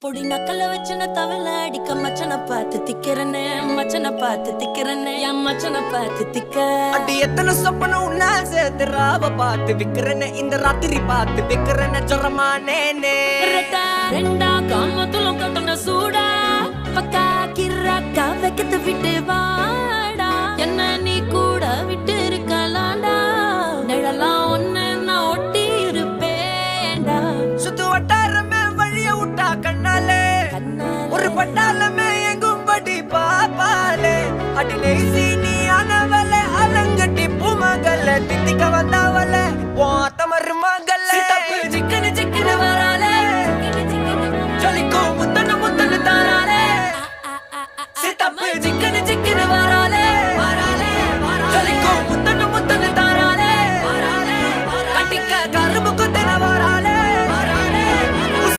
பொடி நக்கல வச்சன தவள அடிக்க மச்சன பார்த்து திக்கிறனே மச்சன பார்த்து திக்கிறனே என் மச்சன பார்த்து திக்க அடி எத்தனை சொப்பன உன்னா சேர்த்து ராவ பார்த்து விக்கிறனே இந்த ராத்திரி பார்த்து விக்கிறனே ஜொரமானே ரெண்டா காமத்துலம் கட்டண சூடா பக்கா கிராக்கா வைக்கத்து விட்டு வாடா என்ன நீ கூட விட்டு இருக்கலாண்டா நிழலாம் ஒன்னு நான் ஒட்டி இருப்பேன்டா சுத்து வட்டாரமே வழிய விட்டா கண்ணாலே ஒரு பட்டால